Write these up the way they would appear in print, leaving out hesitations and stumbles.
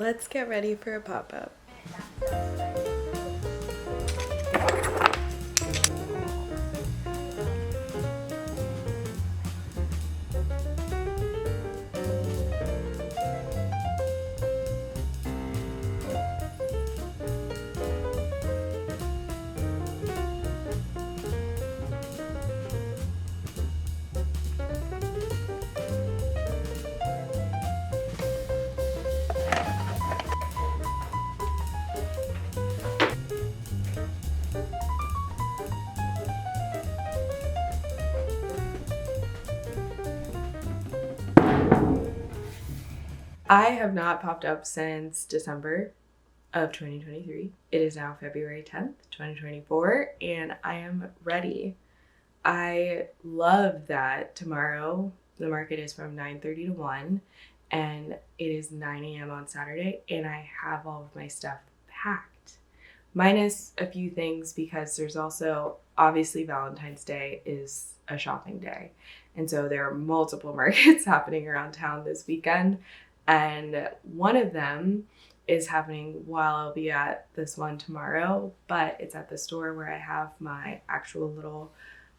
Let's get ready for a pop-up. I have not popped up since December of 2023. It is now February 10th, 2024, and I am ready. I love that tomorrow the market is from 9:30 to 1 and it is 9 a.m. on Saturday, and I have all of my stuff packed. Minus a few things because there's also, obviously, Valentine's Day is a shopping day. And so there are multiple markets happening around town this weekend. And one of them is happening while I'll be at this one tomorrow, but it's at the store where I have my actual little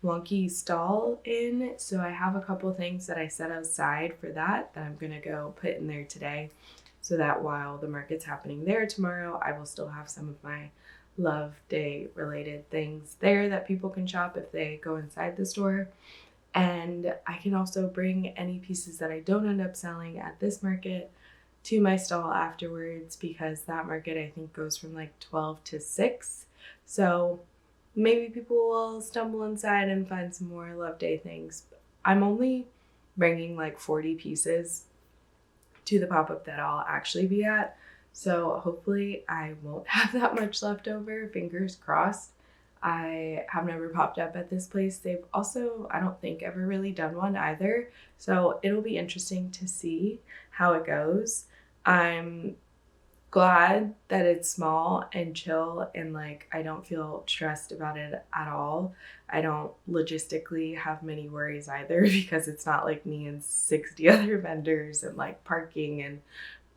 wonky stall in. So I have a couple things that I set aside for that I'm going to go put in there today, so that while the market's happening there tomorrow, I will still have some of my Love Day related things there that people can shop if they go inside the store. And I can also bring any pieces that I don't end up selling at this market to my stall afterwards, because that market I think goes from like 12 to 6. So maybe people will stumble inside and find some more Love Day things. I'm only bringing like 40 pieces to the pop-up that I'll actually be at. So hopefully I won't have that much left over, fingers crossed. I have never popped up at this place. They've also, I don't think, ever really done one either. So it'll be interesting to see how it goes. I'm glad that it's small and chill, and like I don't feel stressed about it at all. I don't logistically have many worries either, because it's not like me and 60 other vendors and like parking and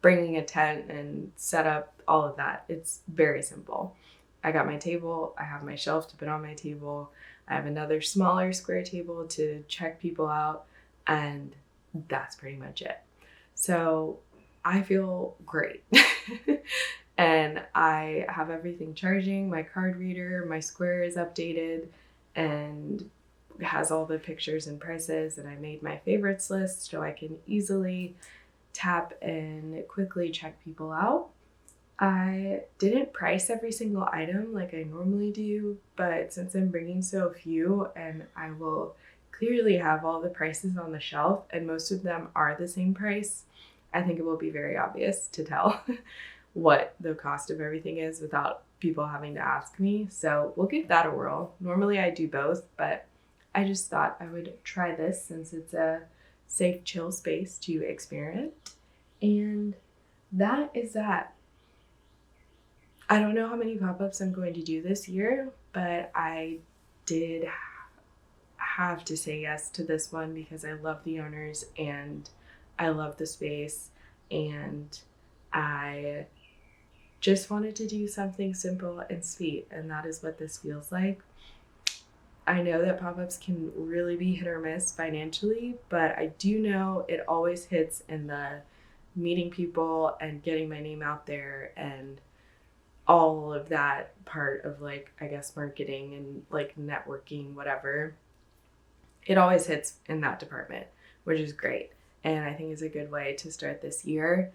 bringing a tent and set up, all of that. It's very simple. I got my table, I have my shelf to put on my table, I have another smaller square table to check people out, and that's pretty much it. So I feel great. And I have everything charging, my card reader, my square is updated and has all the pictures and prices, and I made my favorites list so I can easily tap and quickly check people out. I didn't price every single item like I normally do, but since I'm bringing so few and I will clearly have all the prices on the shelf and most of them are the same price, I think it will be very obvious to tell what the cost of everything is without people having to ask me. So we'll give that a whirl. Normally I do both, but I just thought I would try this since it's a safe, chill space to experiment. And that is that. I don't know how many pop-ups I'm going to do this year, but I did have to say yes to this one because I love the owners and I love the space, and I just wanted to do something simple and sweet, and that is what this feels like. I know that pop-ups can really be hit or miss financially, but I do know it always hits in the meeting people and getting my name out there and all of that part of, like, I guess marketing and like networking, whatever. It always hits in that department, which is great. And I think it's a good way to start this year.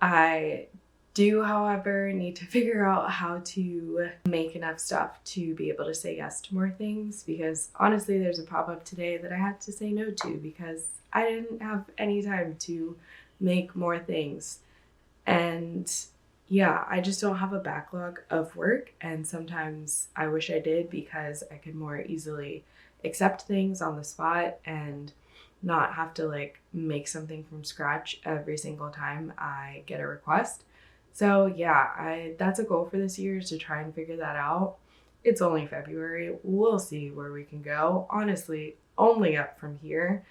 I do, however, need to figure out how to make enough stuff to be able to say yes to more things, because honestly, there's a pop-up today that I had to say no to because I didn't have any time to make more things. And yeah, I just don't have a backlog of work, and sometimes I wish I did because I could more easily accept things on the spot and not have to like make something from scratch every single time I get a request. So yeah, that's a goal for this year, is to try and figure that out. It's only February. We'll see where we can go. Honestly, only up from here.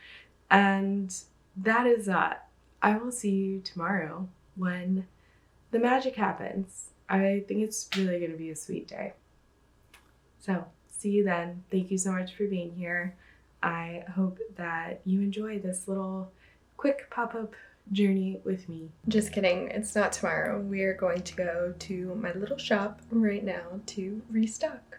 And that is that. I will see you tomorrow when the magic happens. I think it's really going to be a sweet day. So, see you then. Thank you so much for being here. I hope that you enjoy this little quick pop-up journey with me. Just kidding, it's not tomorrow. We are going to go to my little shop right now to restock.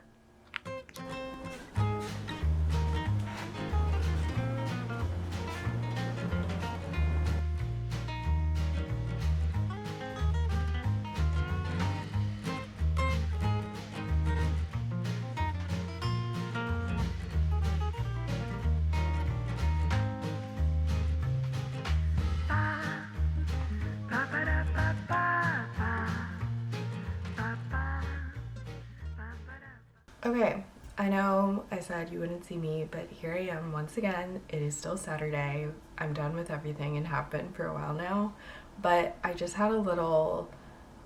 Okay, I know I said you wouldn't see me, but here I am once again. It is still Saturday. I'm done with everything and have been for a while now, but I just had a little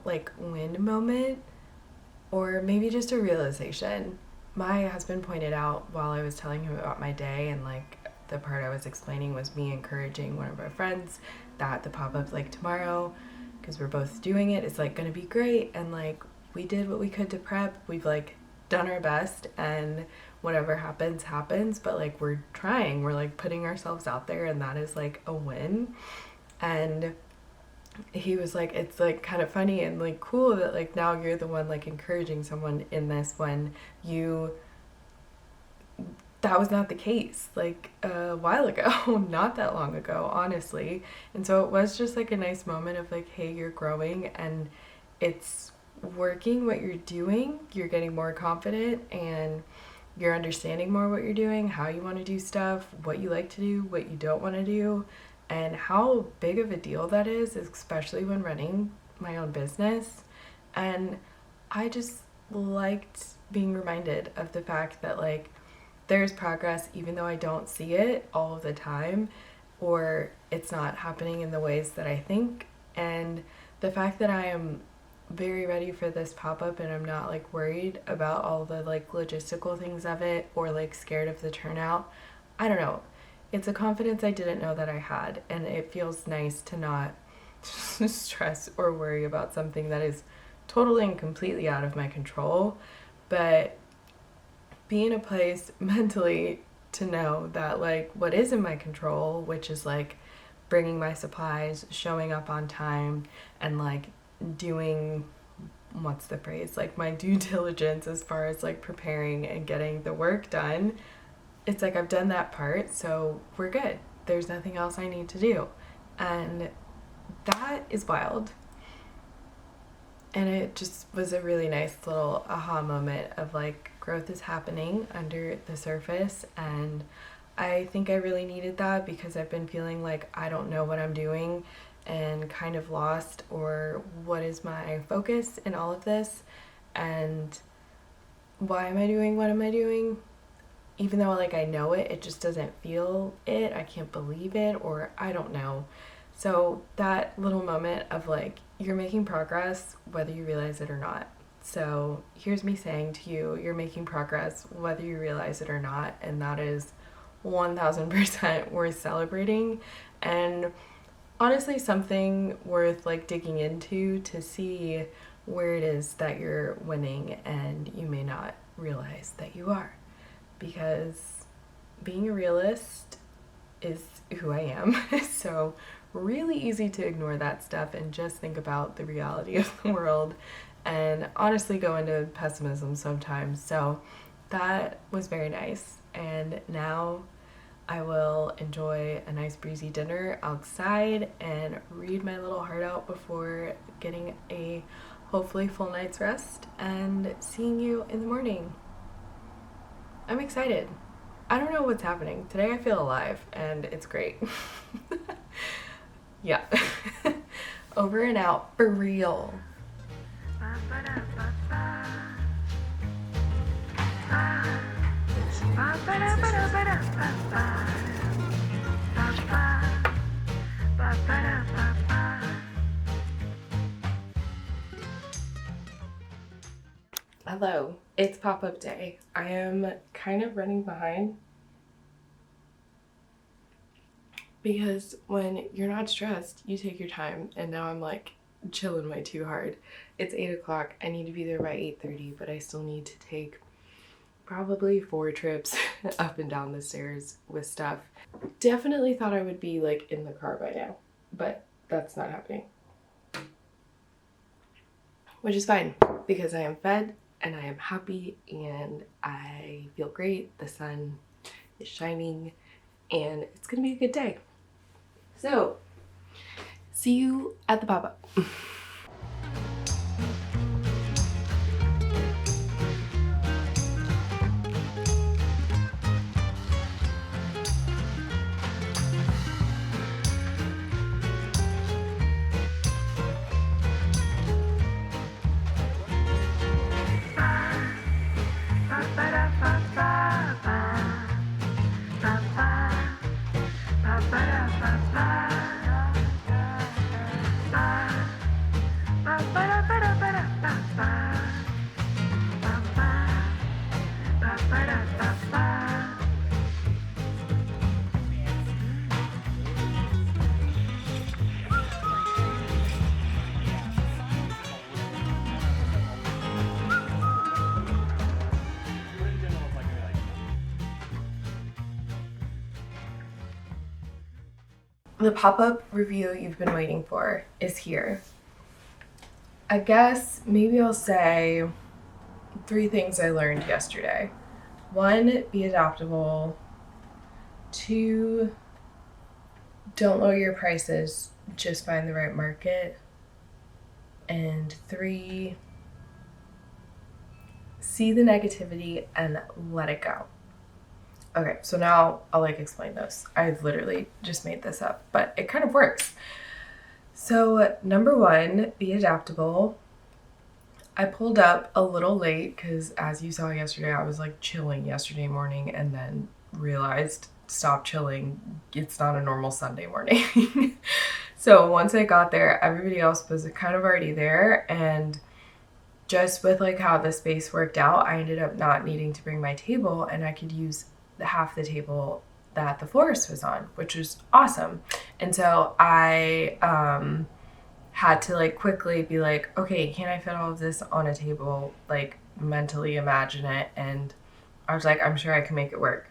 like win moment, or maybe just a realization. My husband pointed out while I was telling him about my day, and like the part I was explaining was me encouraging one of our friends that the pop-up like tomorrow, because we're both doing it, it's like gonna be great, and like we did what we could to prep. We've like done our best, and whatever happens happens, but like we're trying, we're like putting ourselves out there, and that is like a win. And he was like, it's like kind of funny and like cool that like now you're the one like encouraging someone in this, when that was not the case like a while ago, not that long ago, honestly. And so it was just like a nice moment of like, hey, you're growing and it's working what you're doing, you're getting more confident, and you're understanding more what you're doing, how you want to do stuff, what you like to do, what you don't want to do, and how big of a deal that is, especially when running my own business. And I just liked being reminded of the fact that like there's progress even though I don't see it all of the time, or it's not happening in the ways that I think. And the fact that I am very ready for this pop-up and I'm not like worried about all the like logistical things of it or like scared of the turnout. I don't know. It's a confidence I didn't know that I had, and it feels nice to not stress or worry about something that is totally and completely out of my control, but be in a place mentally to know that like what is in my control, which is like bringing my supplies, showing up on time, and like doing, what's the phrase, like my due diligence as far as like preparing and getting the work done. It's like I've done that part, so we're good. There's nothing else I need to do. And that is wild. And it just was a really nice little aha moment of like growth is happening under the surface. And I think I really needed that because I've been feeling like I don't know what I'm doing and kind of lost, or what is my focus in all of this, and why am I doing what am I doing? Even though like I know it, it just doesn't feel it. I can't believe it, or I don't know. So that little moment of like, you're making progress whether you realize it or not. So here's me saying to you, you're making progress whether you realize it or not, and that is 1000% worth celebrating, and honestly something worth like digging into to see where it is that you're winning and you may not realize that you are. Because being a realist is who I am. So really easy to ignore that stuff and just think about the reality of the world, and honestly go into pessimism sometimes. So that was very nice. And now I will enjoy a nice breezy dinner outside and read my little heart out before getting a hopefully full night's rest and seeing you in the morning. I'm excited. I don't know what's happening. Today I feel alive and it's great. Yeah. Over and out for real. Hello, it's pop-up day. I am kind of running behind because when you're not stressed, you take your time, and now I'm like chilling way too hard. It's 8 o'clock. I need to be there by 8:30, but I still need to take probably 4 trips up and down the stairs with stuff. Definitely thought I would be like in the car by now, but that's not happening. Which is fine because I am fed and I am happy and I feel great. The sun is shining and it's gonna be a good day. So, see you at the pop-up. The pop-up review you've been waiting for is here. I guess maybe I'll say 3 things I learned yesterday. 1, be adaptable. 2, don't lower your prices, just find the right market. And 3, see the negativity and let it go. Okay, so now I'll explain those. I've literally just made this up, but it kind of works. So number 1, be adaptable. I pulled up a little late because as you saw yesterday, I was chilling yesterday morning and then realized stop chilling. It's not a normal Sunday morning. So once I got there, everybody else was kind of already there, and just with how the space worked out, I ended up not needing to bring my table and I could use half the table that the florist was on, which was awesome. And so I had to quickly be okay, can I fit all of this on a table? Mentally imagine it. And I was I'm sure I can make it work.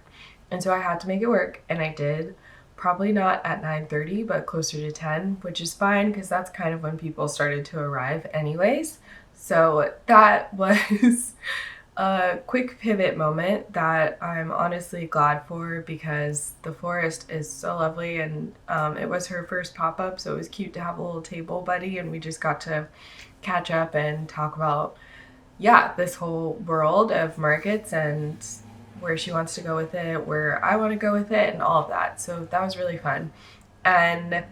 And so I had to make it work, and I did. Probably not at 9:30, but closer to 10, which is fine because that's kind of when people started to arrive anyways. So that was a quick pivot moment that I'm honestly glad for because the florist is so lovely, and it was her first pop-up, so it was cute to have a little table buddy, and we just got to catch up and talk about this whole world of markets and where she wants to go with it, where I want to go with it, and all of that. So that was really fun. And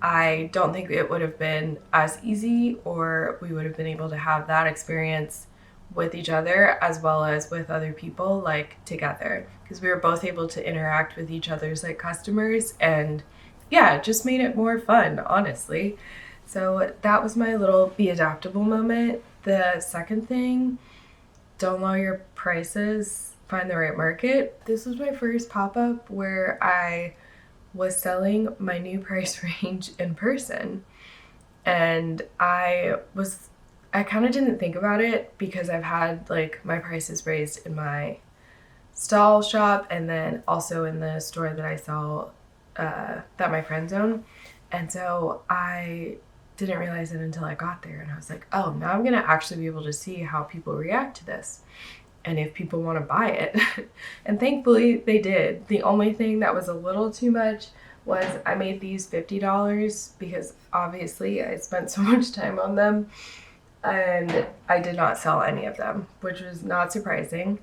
I don't think it would have been as easy, or we would have been able to have that experience with each other as well as with other people together, because we were both able to interact with each other's customers, and it just made it more fun, honestly. So that was my little be adaptable moment. The second thing, don't lower your prices, find the right market. This was my first pop-up where I was selling my new price range in person, and I kind of didn't think about it because I've had my prices raised in my stall shop and then also in the store that I sell that my friends own. And so I didn't realize it until I got there, and I was oh, now I'm gonna actually be able to see how people react to this and if people want to buy it. And thankfully they did. The only thing that was a little too much was I made these $50 because obviously I spent so much time on them, and I did not sell any of them, which was not surprising.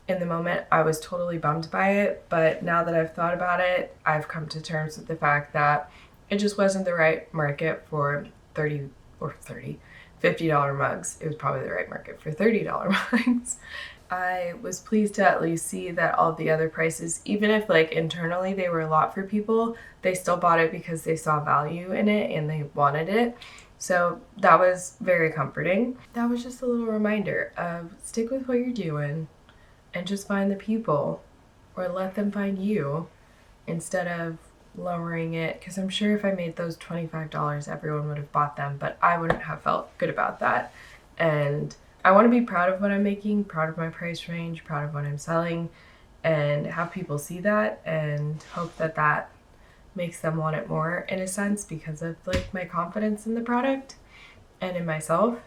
In the moment, I was totally bummed by it, but now that I've thought about it, I've come to terms with the fact that it just wasn't the right market for $50 mugs. It was probably the right market for $30 mugs. I was pleased to at least see that all the other prices, even if internally they were a lot for people, they still bought it because they saw value in it and they wanted it. So that was very comforting. That was just a little reminder of stick with what you're doing and just find the people, or let them find you, instead of lowering it, because I'm sure if I made those $25, everyone would have bought them, but I wouldn't have felt good about that. And I want to be proud of what I'm making, proud of my price range, proud of what I'm selling, and have people see that and hope that that makes them want it more in a sense, because of like my confidence in the product and in myself.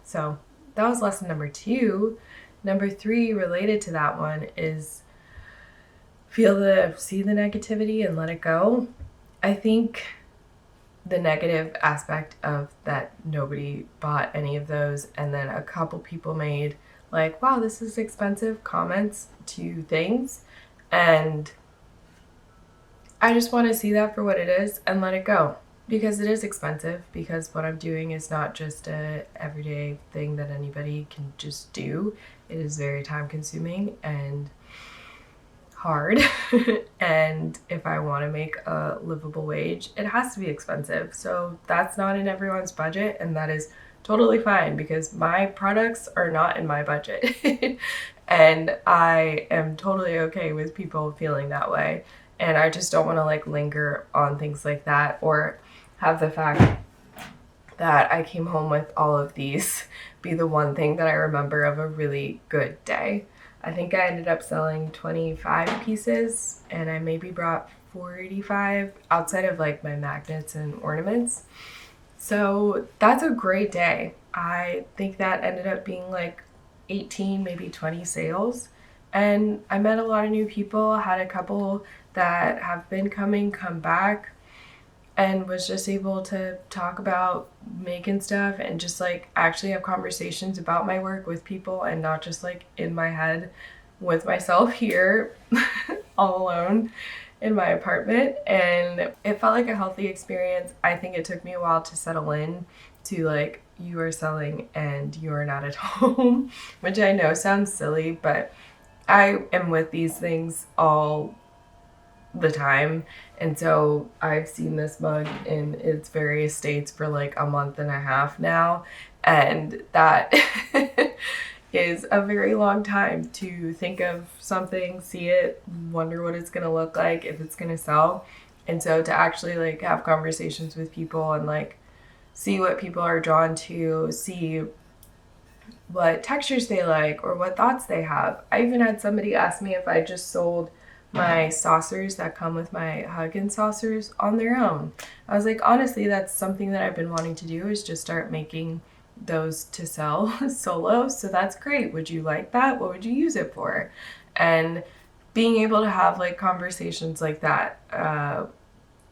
So that was lesson number 2. Number 3, related to that one, is see the negativity and let it go. I think the negative aspect of that nobody bought any of those, and then a couple people made like, wow, this is expensive comments to things, and I just want to see that for what it is and let it go, because it is expensive, because what I'm doing is not just a everyday thing that anybody can just do. It is very time consuming and hard and if I want to make a livable wage, it has to be expensive. So that's not in everyone's budget, and that is totally fine, because my products are not in my budget and I am totally okay with people feeling that way. And I just don't want to like linger on things like that, or have the fact that I came home with all of these be the one thing that I remember of a really good day. I think I ended up selling 25 pieces, and I maybe brought 45 outside of like my magnets and ornaments. So that's a great day. I think that ended up being like 18, maybe 20 sales. And I met a lot of new people, had a couple that have been come back, and was just able to talk about making stuff and just like actually have conversations about my work with people, and not just like in my head with myself here all alone in my apartment. And it felt like a healthy experience. I think it took me a while to settle in to like, you are selling and you are not at home, which I know sounds silly, but I am with these things all the time. And so I've seen this mug in its various states for like a month and a half now, and that is a very long time to think of something, see it, wonder what it's gonna look like, if it's gonna sell. And so to actually like have conversations with people and like see what people are drawn to, see what textures they like or what thoughts they have. I even had somebody ask me if I just sold my saucers that come with my Huggins's saucers on their own. I was like, honestly, that's something that I've been wanting to do, is just start making those to sell solo. So that's great. Would you like that? What would you use it for? And being able to have like conversations like that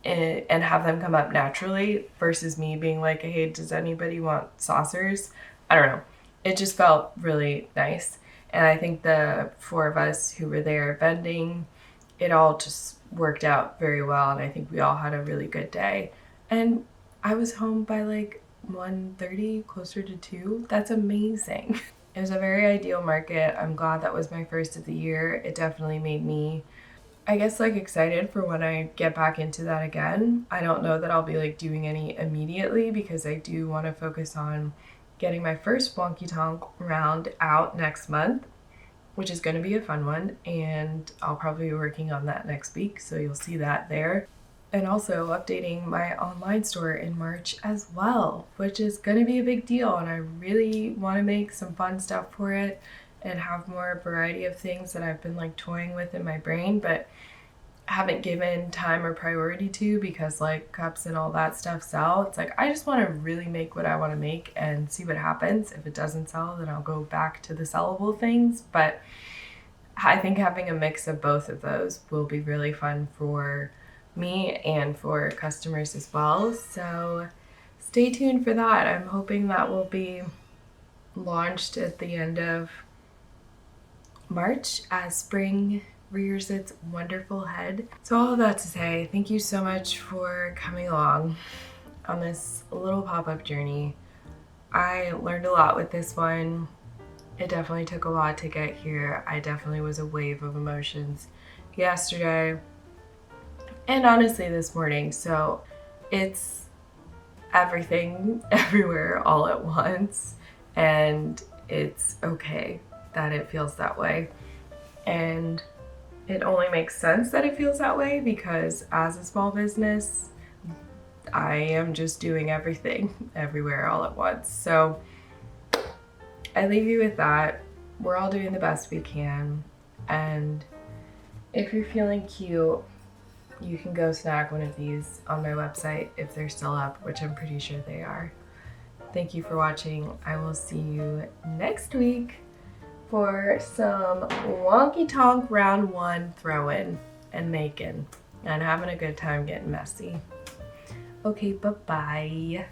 and have them come up naturally, versus me being like, hey, does anybody want saucers? I don't know. It just felt really nice. And I think the 4 of us who were there vending, it all just worked out very well. And I think we all had a really good day. And I was home by like 1:30, closer to 2. That's amazing. It was a very ideal market. I'm glad that was my first of the year. It definitely made me, I guess, like excited for when I get back into that again. I don't know that I'll be like doing any immediately, because I do want to focus on getting my first Wonky Tonk round out next month, which is going to be a fun one, and I'll probably be working on that next week, so you'll see that there. And also updating my online store in March as well, which is going to be a big deal, and I really want to make some fun stuff for it and have more variety of things that I've been like toying with in my brain, but haven't given time or priority to, because like cups and all that stuff sell. It's like, I just want to really make what I want to make and see what happens. If it doesn't sell, then I'll go back to the sellable things. But I think having a mix of both of those will be really fun for me and for customers as well. So stay tuned for that. I'm hoping that will be launched at the end of March as spring rears its wonderful head. So all of that to say, thank you so much for coming along on this little pop-up journey. I learned a lot with this one. It definitely took a lot to get here. I definitely was a wave of emotions yesterday and honestly this morning. So it's everything everywhere all at once, and it's okay that it feels that way. And it only makes sense that it feels that way because as a small business, I am just doing everything everywhere all at once. So I leave you with that. We're all doing the best we can. And if you're feeling cute, you can go snag one of these on my website if they're still up, which I'm pretty sure they are. Thank you for watching. I will see you next week for some wonky tonk round 1 throw-in and making and having a good time getting messy. Okay, bye-bye.